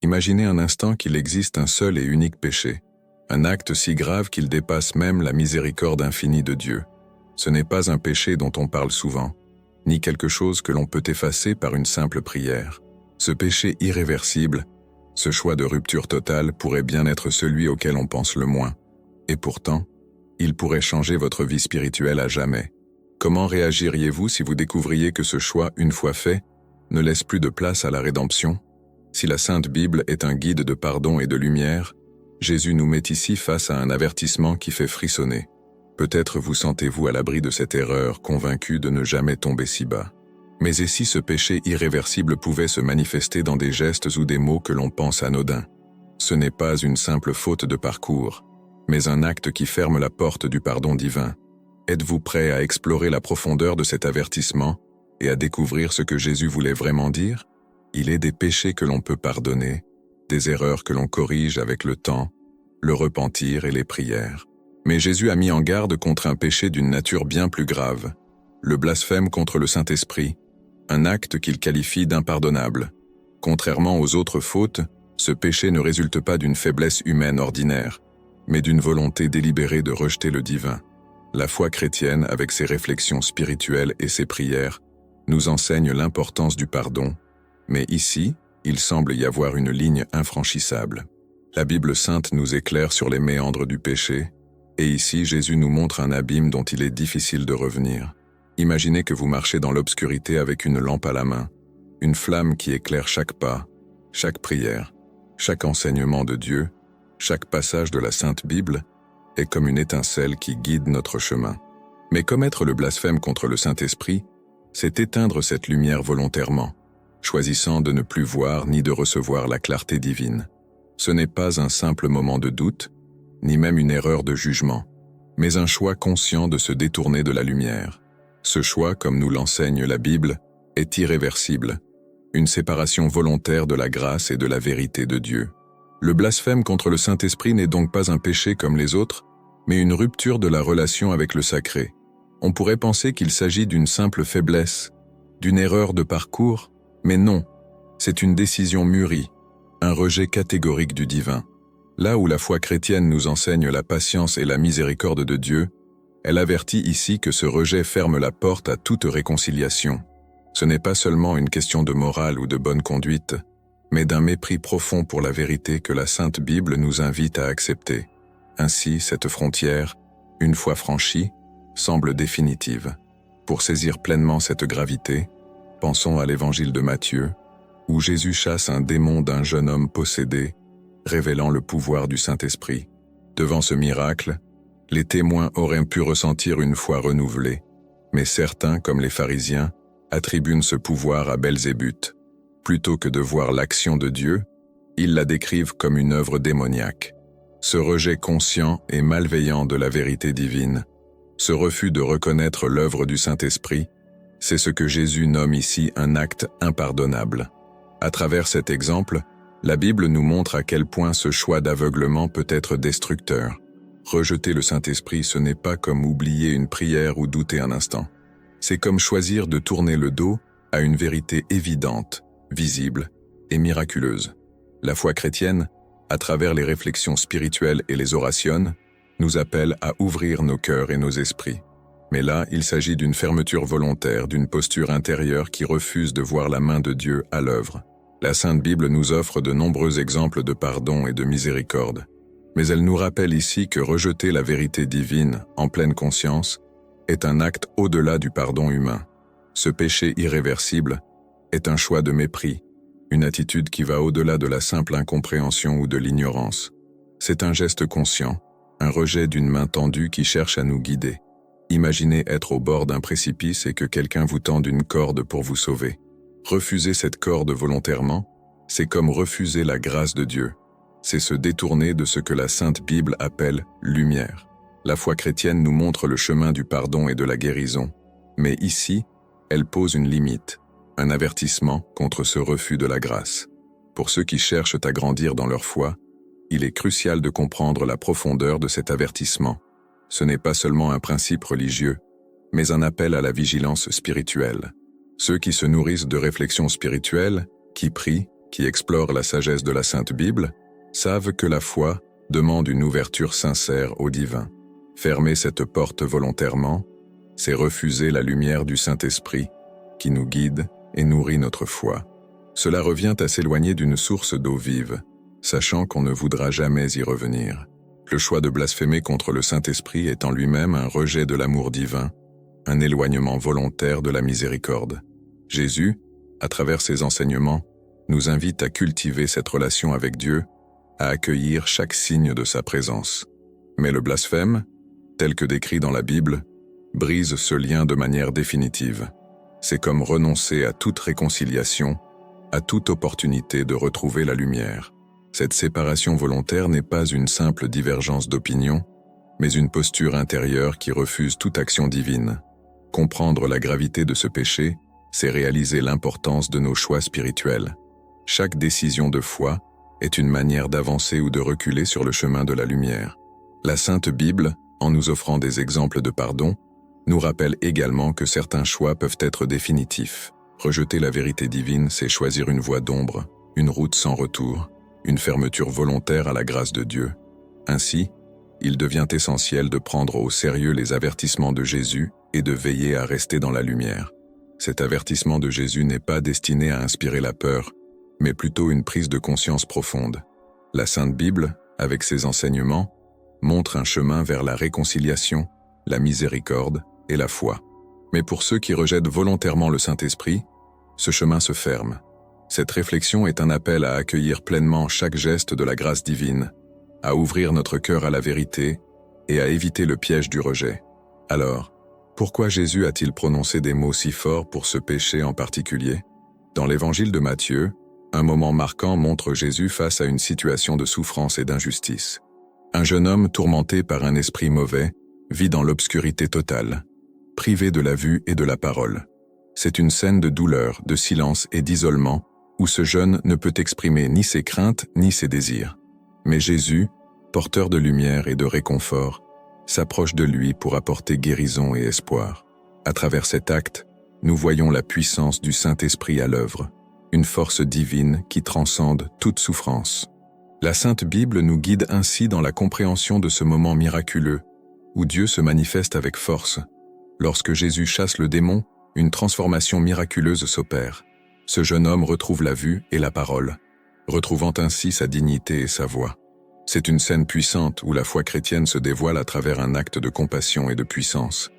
Imaginez un instant qu'il existe un seul et unique péché, un acte si grave qu'il dépasse même la miséricorde infinie de Dieu. Ce n'est pas un péché dont on parle souvent, ni quelque chose que l'on peut effacer par une simple prière. Ce péché irréversible, ce choix de rupture totale pourrait bien être celui auquel on pense le moins. Et pourtant, il pourrait changer votre vie spirituelle à jamais. Comment réagiriez-vous si vous découvriez que ce choix, une fois fait, ne laisse plus de place à la rédemption? Si la Sainte Bible est un guide de pardon et de lumière, Jésus nous met ici face à un avertissement qui fait frissonner. Peut-être vous sentez-vous à l'abri de cette erreur, convaincu de ne jamais tomber si bas. Mais et si ce péché irréversible pouvait se manifester dans des gestes ou des mots que l'on pense anodins? Ce n'est pas une simple faute de parcours, mais un acte qui ferme la porte du pardon divin. Êtes-vous prêt à explorer la profondeur de cet avertissement et à découvrir ce que Jésus voulait vraiment dire? Il est des péchés que l'on peut pardonner, des erreurs que l'on corrige avec le temps, le repentir et les prières. Mais Jésus a mis en garde contre un péché d'une nature bien plus grave, le blasphème contre le Saint-Esprit, un acte qu'il qualifie d'impardonnable. Contrairement aux autres fautes, ce péché ne résulte pas d'une faiblesse humaine ordinaire, mais d'une volonté délibérée de rejeter le divin. La foi chrétienne, avec ses réflexions spirituelles et ses prières, nous enseigne l'importance du pardon, mais ici, il semble y avoir une ligne infranchissable. La Bible sainte nous éclaire sur les méandres du péché, et ici Jésus nous montre un abîme dont il est difficile de revenir. Imaginez que vous marchez dans l'obscurité avec une lampe à la main, une flamme qui éclaire chaque pas, chaque prière, chaque enseignement de Dieu, chaque passage de la Sainte Bible est comme une étincelle qui guide notre chemin. Mais commettre le blasphème contre le Saint-Esprit, c'est éteindre cette lumière volontairement, choisissant de ne plus voir ni de recevoir la clarté divine. Ce n'est pas un simple moment de doute, ni même une erreur de jugement, mais un choix conscient de se détourner de la lumière. Ce choix, comme nous l'enseigne la Bible, est irréversible, une séparation volontaire de la grâce et de la vérité de Dieu. Le blasphème contre le Saint-Esprit n'est donc pas un péché comme les autres, mais une rupture de la relation avec le sacré. On pourrait penser qu'il s'agit d'une simple faiblesse, d'une erreur de parcours, mais non, c'est une décision mûrie, un rejet catégorique du divin. Là où la foi chrétienne nous enseigne la patience et la miséricorde de Dieu, elle avertit ici que ce rejet ferme la porte à toute réconciliation. Ce n'est pas seulement une question de morale ou de bonne conduite, mais d'un mépris profond pour la vérité que la Sainte Bible nous invite à accepter. Ainsi, cette frontière, une fois franchie, semble définitive. Pour saisir pleinement cette gravité, pensons à l'évangile de Matthieu, où Jésus chasse un démon d'un jeune homme possédé, révélant le pouvoir du Saint-Esprit. Devant ce miracle, les témoins auraient pu ressentir une foi renouvelée, mais certains, comme les pharisiens, attribuent ce pouvoir à Belzébuth. Plutôt que de voir l'action de Dieu, ils la décrivent comme une œuvre démoniaque. Ce rejet conscient et malveillant de la vérité divine, ce refus de reconnaître l'œuvre du Saint-Esprit, c'est ce que Jésus nomme ici un acte impardonnable. À travers cet exemple, la Bible nous montre à quel point ce choix d'aveuglement peut être destructeur. Rejeter le Saint-Esprit, ce n'est pas comme oublier une prière ou douter un instant. C'est comme choisir de tourner le dos à une vérité évidente, visible et miraculeuse. La foi chrétienne, à travers les réflexions spirituelles et les orations, nous appelle à ouvrir nos cœurs et nos esprits. Mais là, il s'agit d'une fermeture volontaire, d'une posture intérieure qui refuse de voir la main de Dieu à l'œuvre. La Sainte Bible nous offre de nombreux exemples de pardon et de miséricorde. Mais elle nous rappelle ici que rejeter la vérité divine, en pleine conscience, est un acte au-delà du pardon humain. Ce péché irréversible est un choix de mépris, une attitude qui va au-delà de la simple incompréhension ou de l'ignorance. C'est un geste conscient, un rejet d'une main tendue qui cherche à nous guider. Imaginez être au bord d'un précipice et que quelqu'un vous tende une corde pour vous sauver. Refuser cette corde volontairement, c'est comme refuser la grâce de Dieu. C'est se détourner de ce que la Sainte Bible appelle « lumière ». La foi chrétienne nous montre le chemin du pardon et de la guérison. Mais ici, elle pose une limite, un avertissement contre ce refus de la grâce. Pour ceux qui cherchent à grandir dans leur foi, il est crucial de comprendre la profondeur de cet avertissement. Ce n'est pas seulement un principe religieux, mais un appel à la vigilance spirituelle. Ceux qui se nourrissent de réflexions spirituelles, qui prient, qui explorent la sagesse de la Sainte Bible, savent que la foi demande une ouverture sincère au divin. Fermer cette porte volontairement, c'est refuser la lumière du Saint-Esprit qui nous guide et nourrit notre foi. Cela revient à s'éloigner d'une source d'eau vive, sachant qu'on ne voudra jamais y revenir. Le choix de blasphémer contre le Saint-Esprit est en lui-même un rejet de l'amour divin, un éloignement volontaire de la miséricorde. Jésus, à travers ses enseignements, nous invite à cultiver cette relation avec Dieu, à accueillir chaque signe de sa présence. Mais le blasphème, tel que décrit dans la Bible, brise ce lien de manière définitive. C'est comme renoncer à toute réconciliation, à toute opportunité de retrouver la lumière. Cette séparation volontaire n'est pas une simple divergence d'opinion, mais une posture intérieure qui refuse toute action divine. Comprendre la gravité de ce péché, c'est réaliser l'importance de nos choix spirituels. Chaque décision de foi est une manière d'avancer ou de reculer sur le chemin de la lumière. La Sainte Bible, en nous offrant des exemples de pardon, nous rappelle également que certains choix peuvent être définitifs. Rejeter la vérité divine, c'est choisir une voie d'ombre, une route sans retour, une fermeture volontaire à la grâce de Dieu. Ainsi, il devient essentiel de prendre au sérieux les avertissements de Jésus et de veiller à rester dans la lumière. Cet avertissement de Jésus n'est pas destiné à inspirer la peur, mais plutôt une prise de conscience profonde. La Sainte Bible, avec ses enseignements, montre un chemin vers la réconciliation, la miséricorde et la foi. Mais pour ceux qui rejettent volontairement le Saint-Esprit, ce chemin se ferme. Cette réflexion est un appel à accueillir pleinement chaque geste de la grâce divine, à ouvrir notre cœur à la vérité et à éviter le piège du rejet. Alors, pourquoi Jésus a-t-il prononcé des mots si forts pour ce péché en particulier? Dans l'évangile de Matthieu, un moment marquant montre Jésus face à une situation de souffrance et d'injustice. Un jeune homme tourmenté par un esprit mauvais vit dans l'obscurité totale, privé de la vue et de la parole. C'est une scène de douleur, de silence et d'isolement où ce jeune ne peut exprimer ni ses craintes ni ses désirs. Mais Jésus, porteur de lumière et de réconfort, s'approche de lui pour apporter guérison et espoir. À travers cet acte, nous voyons la puissance du Saint-Esprit à l'œuvre, une force divine qui transcende toute souffrance. La Sainte Bible nous guide ainsi dans la compréhension de ce moment miraculeux, où Dieu se manifeste avec force. Lorsque Jésus chasse le démon, une transformation miraculeuse s'opère. Ce jeune homme retrouve la vue et la parole, retrouvant ainsi sa dignité et sa voix. C'est une scène puissante où la foi chrétienne se dévoile à travers un acte de compassion et de puissance.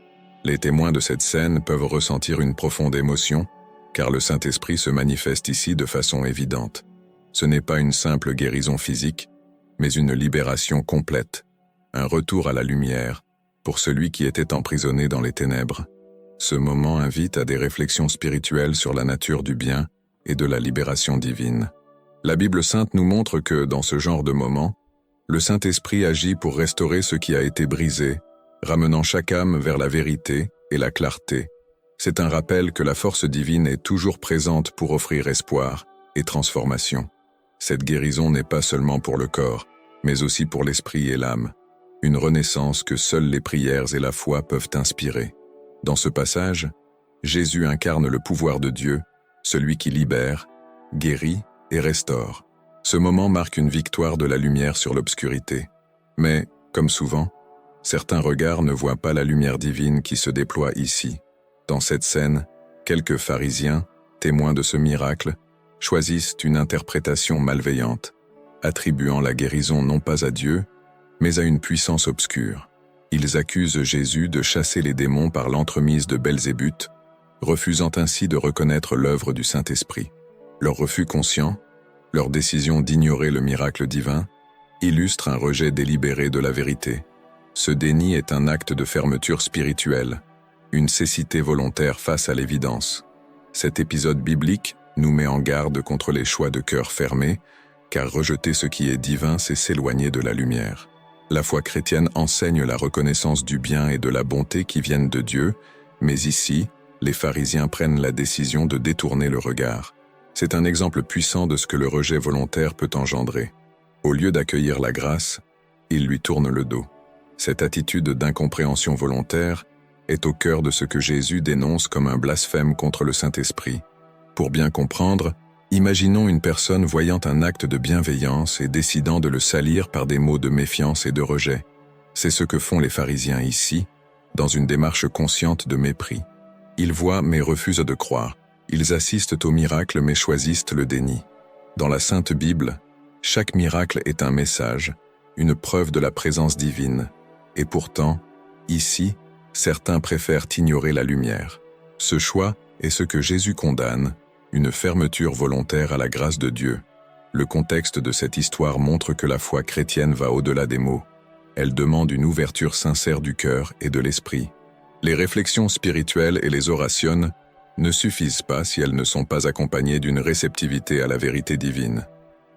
Les témoins de cette scène peuvent ressentir une profonde émotion, car le Saint-Esprit se manifeste ici de façon évidente. Ce n'est pas une simple guérison physique, mais une libération complète, un retour à la lumière pour celui qui était emprisonné dans les ténèbres. Ce moment invite à des réflexions spirituelles sur la nature du bien et de la libération divine. La Bible sainte nous montre que, dans ce genre de moment, le Saint-Esprit agit pour restaurer ce qui a été brisé, ramenant chaque âme vers la vérité et la clarté. C'est un rappel que la force divine est toujours présente pour offrir espoir et transformation. Cette guérison n'est pas seulement pour le corps, mais aussi pour l'esprit et l'âme. Une renaissance que seules les prières et la foi peuvent inspirer. Dans ce passage, Jésus incarne le pouvoir de Dieu, celui qui libère, guérit et restaure. Ce moment marque une victoire de la lumière sur l'obscurité. Mais, comme souvent, certains regards ne voient pas la lumière divine qui se déploie ici. Dans cette scène, quelques pharisiens, témoins de ce miracle, choisissent une interprétation malveillante, attribuant la guérison non pas à Dieu, mais à une puissance obscure. Ils accusent Jésus de chasser les démons par l'entremise de Belzébuth, refusant ainsi de reconnaître l'œuvre du Saint-Esprit. Leur refus conscient, leur décision d'ignorer le miracle divin, illustre un rejet délibéré de la vérité. Ce déni est un acte de fermeture spirituelle, une cécité volontaire face à l'évidence. Cet épisode biblique nous met en garde contre les choix de cœur fermés, car rejeter ce qui est divin, c'est s'éloigner de la lumière. La foi chrétienne enseigne la reconnaissance du bien et de la bonté qui viennent de Dieu, mais ici, les pharisiens prennent la décision de détourner le regard. C'est un exemple puissant de ce que le rejet volontaire peut engendrer. Au lieu d'accueillir la grâce, ils lui tournent le dos. Cette attitude d'incompréhension volontaire est au cœur de ce que Jésus dénonce comme un blasphème contre le Saint-Esprit. Pour bien comprendre, Imaginons une personne voyant un acte de bienveillance et décidant de le salir par des mots de méfiance et de rejet. C'est ce que font les pharisiens ici, dans une démarche consciente de mépris. Ils voient mais refusent de croire. Ils assistent au miracle mais choisissent le déni. Dans la Sainte Bible, chaque miracle est un message, une preuve de la présence divine. Et pourtant, ici, certains préfèrent ignorer la lumière. Ce choix est ce que Jésus condamne, une fermeture volontaire à la grâce de Dieu. Le contexte de cette histoire montre que la foi chrétienne va au-delà des mots. Elle demande une ouverture sincère du cœur et de l'esprit. Les réflexions spirituelles et les orations ne suffisent pas si elles ne sont pas accompagnées d'une réceptivité à la vérité divine.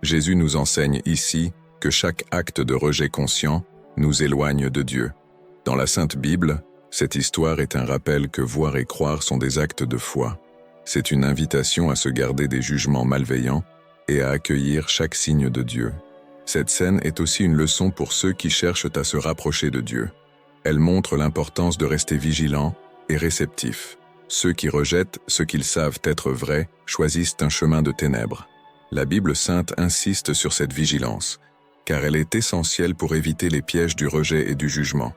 Jésus nous enseigne ici que chaque acte de rejet conscient nous éloigne de Dieu. Dans la Sainte Bible, cette histoire est un rappel que voir et croire sont des actes de foi. C'est une invitation à se garder des jugements malveillants et à accueillir chaque signe de Dieu. Cette scène est aussi une leçon pour ceux qui cherchent à se rapprocher de Dieu. Elle montre l'importance de rester vigilant et réceptif. Ceux qui rejettent ce qu'ils savent être vrai choisissent un chemin de ténèbres. La Bible sainte insiste sur cette vigilance, car elle est essentielle pour éviter les pièges du rejet et du jugement.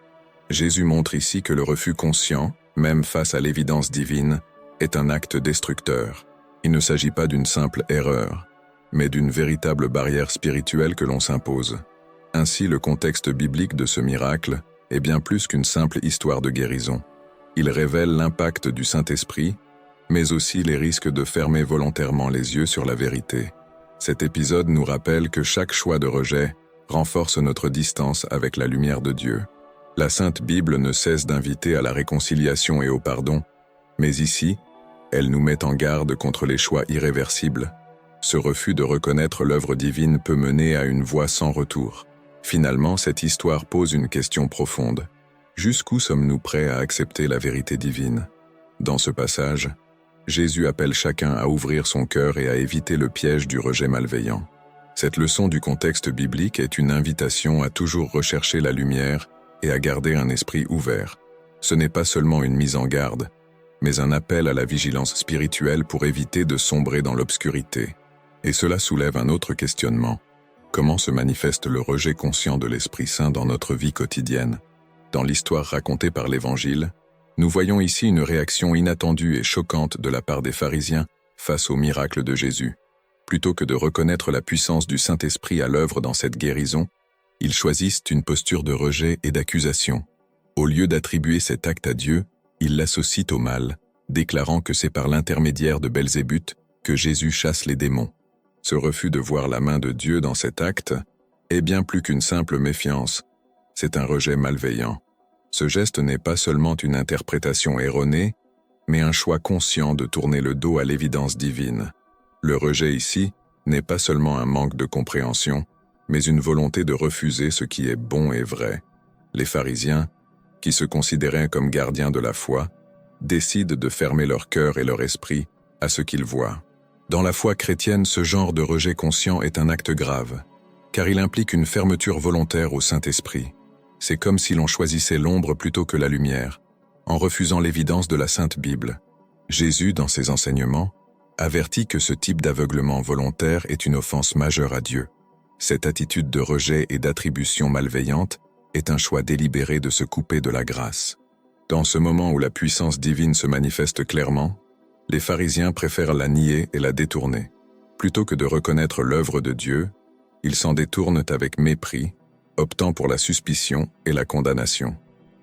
Jésus montre ici que le refus conscient, même face à l'évidence divine, est un acte destructeur. Il ne s'agit pas d'une simple erreur, mais d'une véritable barrière spirituelle que l'on s'impose. Ainsi, le contexte biblique de ce miracle est bien plus qu'une simple histoire de guérison. Il révèle l'impact du Saint-Esprit, mais aussi les risques de fermer volontairement les yeux sur la vérité. Cet épisode nous rappelle que chaque choix de rejet renforce notre distance avec la lumière de Dieu. La Sainte Bible ne cesse d'inviter à la réconciliation et au pardon, mais ici, elle nous met en garde contre les choix irréversibles. Ce refus de reconnaître l'œuvre divine peut mener à une voie sans retour. Finalement, cette histoire pose une question profonde. Jusqu'où sommes-nous prêts à accepter la vérité divine? Dans ce passage, Jésus appelle chacun à ouvrir son cœur et à éviter le piège du rejet malveillant. Cette leçon du contexte biblique est une invitation à toujours rechercher la lumière et à garder un esprit ouvert. Ce n'est pas seulement une mise en garde, mais un appel à la vigilance spirituelle pour éviter de sombrer dans l'obscurité. Et cela soulève un autre questionnement. Comment se manifeste le rejet conscient de l'Esprit Saint dans notre vie quotidienne? Dans l'histoire racontée par l'Évangile, nous voyons ici une réaction inattendue et choquante de la part des pharisiens face au miracle de Jésus. Plutôt que de reconnaître la puissance du Saint-Esprit à l'œuvre dans cette guérison, ils choisissent une posture de rejet et d'accusation. Au lieu d'attribuer cet acte à Dieu, ils l'associent au mal, déclarant que c'est par l'intermédiaire de Belzébuth que Jésus chasse les démons. Ce refus de voir la main de Dieu dans cet acte est bien plus qu'une simple méfiance, c'est un rejet malveillant. Ce geste n'est pas seulement une interprétation erronée, mais un choix conscient de tourner le dos à l'évidence divine. Le rejet ici n'est pas seulement un manque de compréhension, mais une volonté de refuser ce qui est bon et vrai. Les pharisiens, qui se considéraient comme gardiens de la foi, décident de fermer leur cœur et leur esprit à ce qu'ils voient. Dans la foi chrétienne, ce genre de rejet conscient est un acte grave, car il implique une fermeture volontaire au Saint-Esprit. C'est comme si l'on choisissait l'ombre plutôt que la lumière, en refusant l'évidence de la Sainte Bible. Jésus, dans ses enseignements, avertit que ce type d'aveuglement volontaire est une offense majeure à Dieu. Cette attitude de rejet et d'attribution malveillante est un choix délibéré de se couper de la grâce. Dans ce moment où la puissance divine se manifeste clairement, les pharisiens préfèrent la nier et la détourner. Plutôt que de reconnaître l'œuvre de Dieu, ils s'en détournent avec mépris, optant pour la suspicion et la condamnation.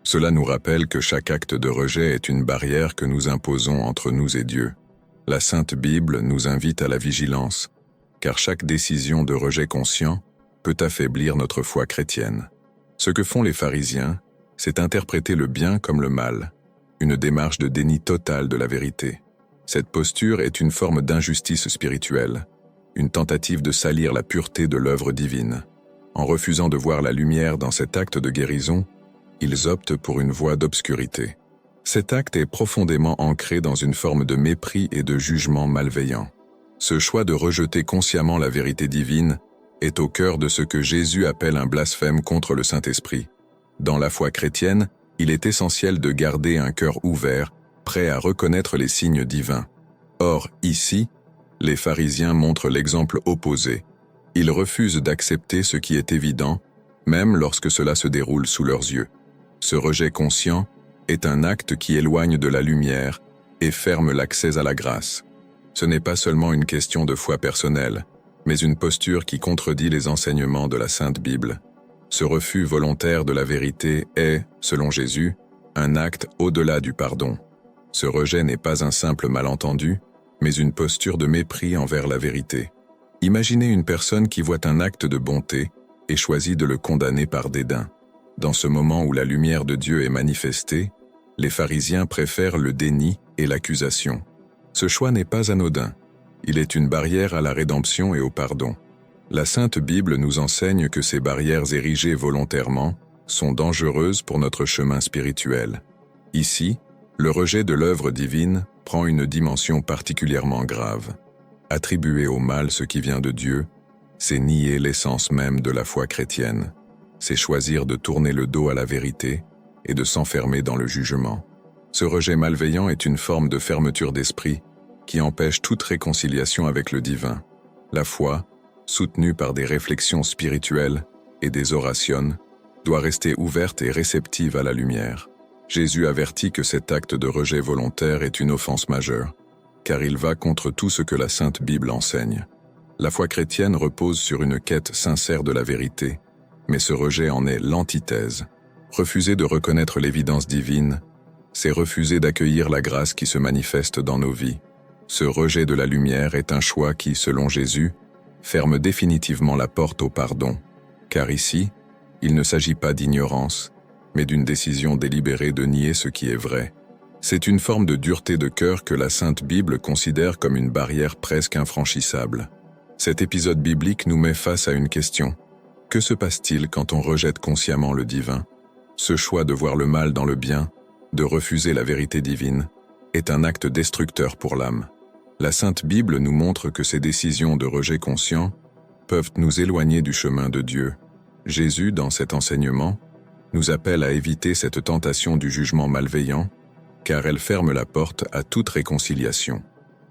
Cela nous rappelle que chaque acte de rejet est une barrière que nous imposons entre nous et Dieu. La Sainte Bible nous invite à la vigilance, car chaque décision de rejet conscient peut affaiblir notre foi chrétienne. Ce que font les pharisiens, c'est interpréter le bien comme le mal, une démarche de déni total de la vérité. Cette posture est une forme d'injustice spirituelle, une tentative de salir la pureté de l'œuvre divine. En refusant de voir la lumière dans cet acte de guérison, ils optent pour une voie d'obscurité. Cet acte est profondément ancré dans une forme de mépris et de jugement malveillant. Ce choix de rejeter consciemment la vérité divine est au cœur de ce que Jésus appelle un blasphème contre le Saint-Esprit. Dans la foi chrétienne, il est essentiel de garder un cœur ouvert, prêt à reconnaître les signes divins. Or, ici, Les pharisiens montrent l'exemple opposé. Ils refusent d'accepter ce qui est évident, même lorsque cela se déroule sous leurs yeux. Ce rejet conscient est un acte qui éloigne de la lumière et ferme l'accès à la grâce. Ce n'est pas seulement une question de foi personnelle, mais une posture qui contredit les enseignements de la Sainte Bible. Ce refus volontaire de la vérité est, selon Jésus, un acte au-delà du pardon. Ce rejet n'est pas un simple malentendu, mais une posture de mépris envers la vérité. Imaginez une personne qui voit un acte de bonté et choisit de le condamner par dédain. Dans ce moment où la lumière de Dieu est manifestée, les pharisiens préfèrent le déni et l'accusation. Ce choix n'est pas anodin. Il est une barrière à la rédemption et au pardon. La Sainte Bible nous enseigne que ces barrières érigées volontairement sont dangereuses pour notre chemin spirituel. Ici, le rejet de l'œuvre divine prend une dimension particulièrement grave. Attribuer au mal ce qui vient de Dieu, c'est nier l'essence même de la foi chrétienne. C'est choisir de tourner le dos à la vérité et de s'enfermer dans le jugement. Ce rejet malveillant est une forme de fermeture d'esprit qui empêche toute réconciliation avec le divin. La foi, soutenue par des réflexions spirituelles et des orations, doit rester ouverte et réceptive à la lumière. Jésus avertit que cet acte de rejet volontaire est une offense majeure, car il va contre tout ce que la Sainte Bible enseigne. La foi chrétienne repose sur une quête sincère de la vérité, mais ce rejet en est l'antithèse. Refuser de reconnaître l'évidence divine, c'est refuser d'accueillir la grâce qui se manifeste dans nos vies. Ce rejet de la lumière est un choix qui, selon Jésus, ferme définitivement la porte au pardon, car ici, il ne s'agit pas d'ignorance, mais d'une décision délibérée de nier ce qui est vrai. C'est une forme de dureté de cœur que la Sainte Bible considère comme une barrière presque infranchissable. Cet épisode biblique nous met face à une question. Que se passe-t-il quand on rejette consciemment le divin? Ce choix de voir le mal dans le bien, de refuser la vérité divine, est un acte destructeur pour l'âme. La Sainte Bible nous montre que ces décisions de rejet conscient peuvent nous éloigner du chemin de Dieu. Jésus, dans cet enseignement, nous appelle à éviter cette tentation du jugement malveillant, car elle ferme la porte à toute réconciliation.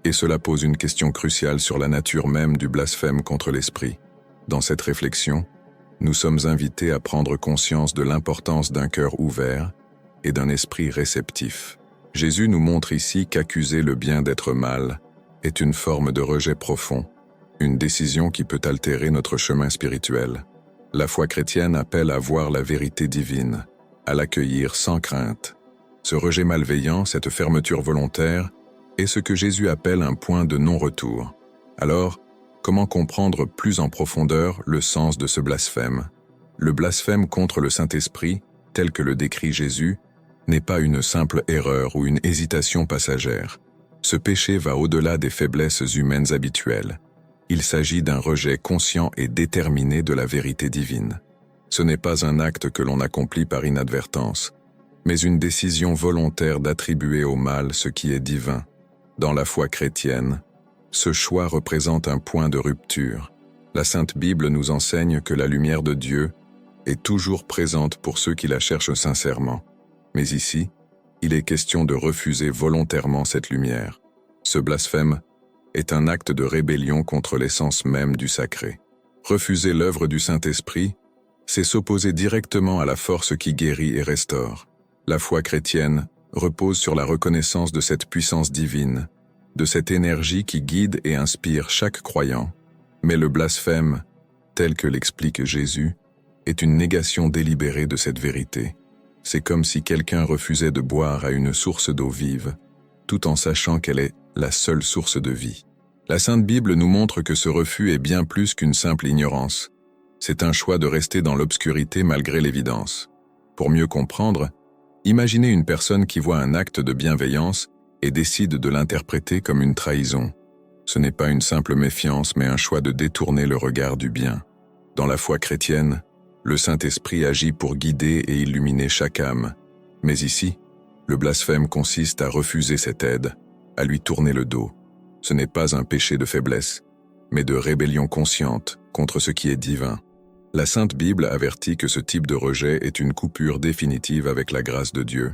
Et cela pose une question cruciale sur la nature même du blasphème contre l'esprit. Dans cette réflexion, nous sommes invités à prendre conscience de l'importance d'un cœur ouvert et d'un esprit réceptif. Jésus nous montre ici qu'accuser le bien d'être mal est une forme de rejet profond, une décision qui peut altérer notre chemin spirituel. La foi chrétienne appelle à voir la vérité divine, à l'accueillir sans crainte. Ce rejet malveillant, cette fermeture volontaire, est ce que Jésus appelle un point de non-retour. Alors, comment comprendre plus en profondeur le sens de ce blasphème? Le blasphème contre le Saint-Esprit, tel que le décrit Jésus, n'est pas une simple erreur ou une hésitation passagère. Ce péché va au-delà des faiblesses humaines habituelles. Il s'agit d'un rejet conscient et déterminé de la vérité divine. Ce n'est pas un acte que l'on accomplit par inadvertance, mais une décision volontaire d'attribuer au mal ce qui est divin. Dans la foi chrétienne, ce choix représente un point de rupture. La Sainte Bible nous enseigne que la lumière de Dieu est toujours présente pour ceux qui la cherchent sincèrement. Mais ici, il est question de refuser volontairement cette lumière. Ce blasphème est un acte de rébellion contre l'essence même du sacré. Refuser l'œuvre du Saint-Esprit, c'est s'opposer directement à la force qui guérit et restaure. La foi chrétienne repose sur la reconnaissance de cette puissance divine, de cette énergie qui guide et inspire chaque croyant. Mais le blasphème, tel que l'explique Jésus, est une négation délibérée de cette vérité. C'est comme si quelqu'un refusait de boire à une source d'eau vive, tout en sachant qu'elle est la seule source de vie. La Sainte Bible nous montre que ce refus est bien plus qu'une simple ignorance. C'est un choix de rester dans l'obscurité malgré l'évidence. Pour mieux comprendre, imaginez une personne qui voit un acte de bienveillance et décide de l'interpréter comme une trahison. Ce n'est pas une simple méfiance, mais un choix de détourner le regard du bien. Dans la foi chrétienne, le Saint-Esprit agit pour guider et illuminer chaque âme. Mais ici, le blasphème consiste à refuser cette aide, à lui tourner le dos. Ce n'est pas un péché de faiblesse, mais de rébellion consciente contre ce qui est divin. La Sainte Bible avertit que ce type de rejet est une coupure définitive avec la grâce de Dieu.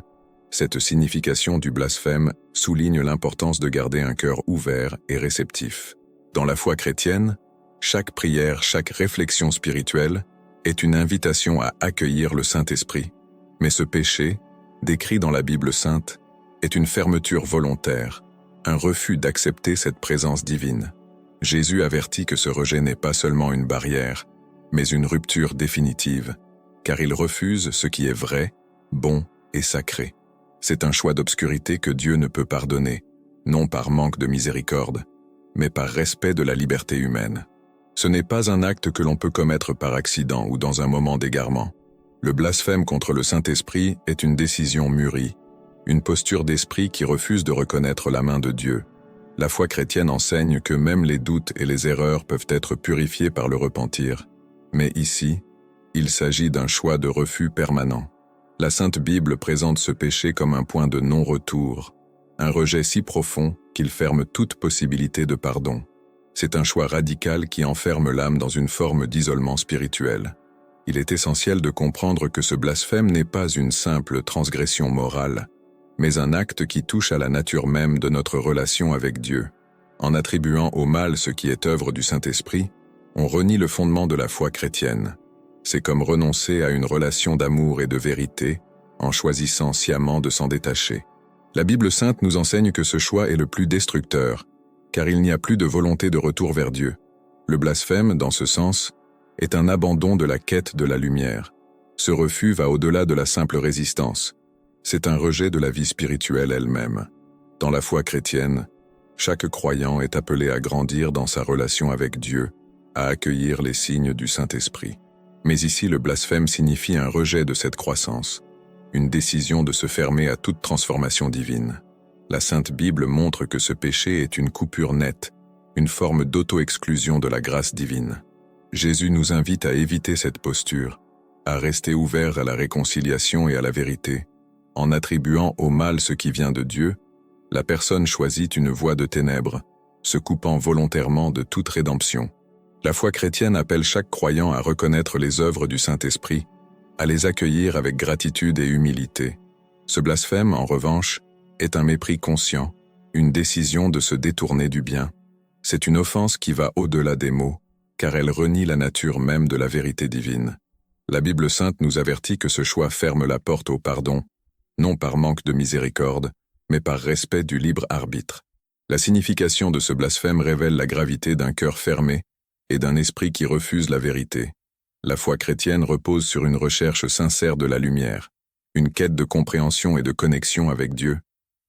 Cette signification du blasphème souligne l'importance de garder un cœur ouvert et réceptif. Dans la foi chrétienne, chaque prière, chaque réflexion spirituelle est une invitation à accueillir le Saint-Esprit. Mais ce péché, décrit dans la Bible sainte, est une fermeture volontaire, un refus d'accepter cette présence divine. Jésus avertit que ce rejet n'est pas seulement une barrière, mais une rupture définitive, car il refuse ce qui est vrai, bon et sacré. C'est un choix d'obscurité que Dieu ne peut pardonner, non par manque de miséricorde, mais par respect de la liberté humaine. Ce n'est pas un acte que l'on peut commettre par accident ou dans un moment d'égarement. Le blasphème contre le Saint-Esprit est une décision mûrie, une posture d'esprit qui refuse de reconnaître la main de Dieu. La foi chrétienne enseigne que même les doutes et les erreurs peuvent être purifiés par le repentir. Mais ici, il s'agit d'un choix de refus permanent. La Sainte Bible présente ce péché comme un point de non-retour, un rejet si profond qu'il ferme toute possibilité de pardon. C'est un choix radical qui enferme l'âme dans une forme d'isolement spirituel. Il est essentiel de comprendre que ce blasphème n'est pas une simple transgression morale, mais un acte qui touche à la nature même de notre relation avec Dieu. En attribuant au mal ce qui est œuvre du Saint-Esprit, on renie le fondement de la foi chrétienne. C'est comme renoncer à une relation d'amour et de vérité en choisissant sciemment de s'en détacher. La Bible sainte nous enseigne que ce choix est le plus destructeur, car il n'y a plus de volonté de retour vers Dieu. Le blasphème, dans ce sens, est un abandon de la quête de la lumière. Ce refus va au-delà de la simple résistance. C'est un rejet de la vie spirituelle elle-même. Dans la foi chrétienne, chaque croyant est appelé à grandir dans sa relation avec Dieu, à accueillir les signes du Saint-Esprit. Mais ici, le blasphème signifie un rejet de cette croissance, une décision de se fermer à toute transformation divine. La Sainte Bible montre que ce péché est une coupure nette, une forme d'auto-exclusion de la grâce divine. Jésus nous invite à éviter cette posture, à rester ouvert à la réconciliation et à la vérité. En attribuant au mal ce qui vient de Dieu, la personne choisit une voie de ténèbres, se coupant volontairement de toute rédemption. La foi chrétienne appelle chaque croyant à reconnaître les œuvres du Saint-Esprit, à les accueillir avec gratitude et humilité. Ce blasphème, en revanche, est un mépris conscient, une décision de se détourner du bien. C'est une offense qui va au-delà des mots, car elle renie la nature même de la vérité divine. La Bible sainte nous avertit que ce choix ferme la porte au pardon, non par manque de miséricorde, mais par respect du libre arbitre. La signification de ce blasphème révèle la gravité d'un cœur fermé et d'un esprit qui refuse la vérité. La foi chrétienne repose sur une recherche sincère de la lumière, une quête de compréhension et de connexion avec Dieu.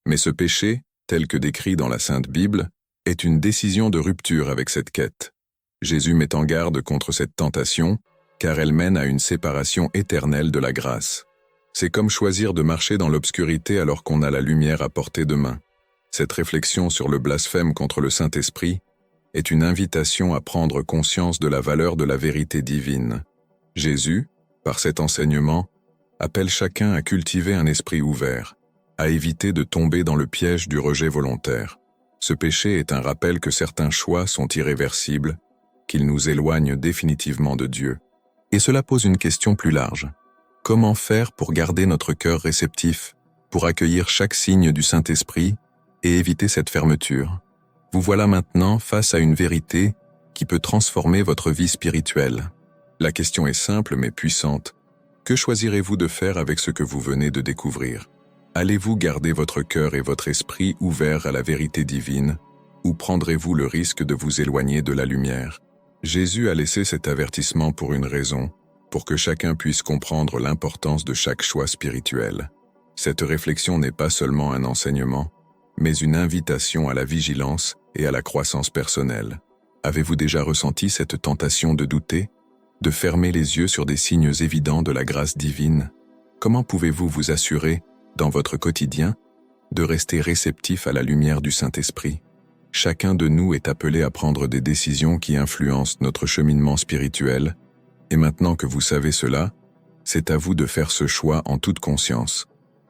Mais ce péché, tel que décrit dans la Sainte Bible, est une décision de rupture avec cette quête. Jésus met en garde contre cette tentation, car elle mène à une séparation éternelle de la grâce. C'est comme choisir de marcher dans l'obscurité alors qu'on a la lumière à portée de main. Cette réflexion sur le blasphème contre le Saint-Esprit est une invitation à prendre conscience de la valeur de la vérité divine. Jésus, par cet enseignement, appelle chacun à cultiver un esprit ouvert, à éviter de tomber dans le piège du rejet volontaire. Ce péché est un rappel que certains choix sont irréversibles, qu'ils nous éloignent définitivement de Dieu. Et cela pose une question plus large. Comment faire pour garder notre cœur réceptif, pour accueillir chaque signe du Saint-Esprit et éviter cette fermeture? Vous voilà maintenant face à une vérité qui peut transformer votre vie spirituelle. La question est simple mais puissante. Que choisirez-vous de faire avec ce que vous venez de découvrir? Allez-vous garder votre cœur et votre esprit ouverts à la vérité divine, ou prendrez-vous le risque de vous éloigner de la lumière? Jésus a laissé cet avertissement pour une raison, pour que chacun puisse comprendre l'importance de chaque choix spirituel. Cette réflexion n'est pas seulement un enseignement, mais une invitation à la vigilance et à la croissance personnelle. Avez-vous déjà ressenti cette tentation de douter, de fermer les yeux sur des signes évidents de la grâce divine? Comment pouvez-vous vous assurer, dans votre quotidien, de rester réceptif à la lumière du Saint-Esprit? Chacun de nous est appelé à prendre des décisions qui influencent notre cheminement spirituel, et maintenant que vous savez cela, c'est à vous de faire ce choix en toute conscience.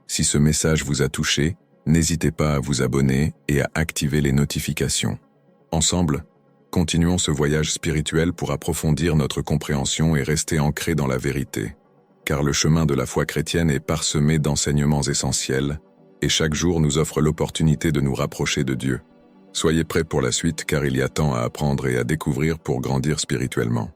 Si ce message vous a touché, n'hésitez pas à vous abonner et à activer les notifications. Ensemble, continuons ce voyage spirituel pour approfondir notre compréhension et rester ancrés dans la vérité. Car le chemin de la foi chrétienne est parsemé d'enseignements essentiels, et chaque jour nous offre l'opportunité de nous rapprocher de Dieu. Soyez prêts pour la suite car il y a tant à apprendre et à découvrir pour grandir spirituellement.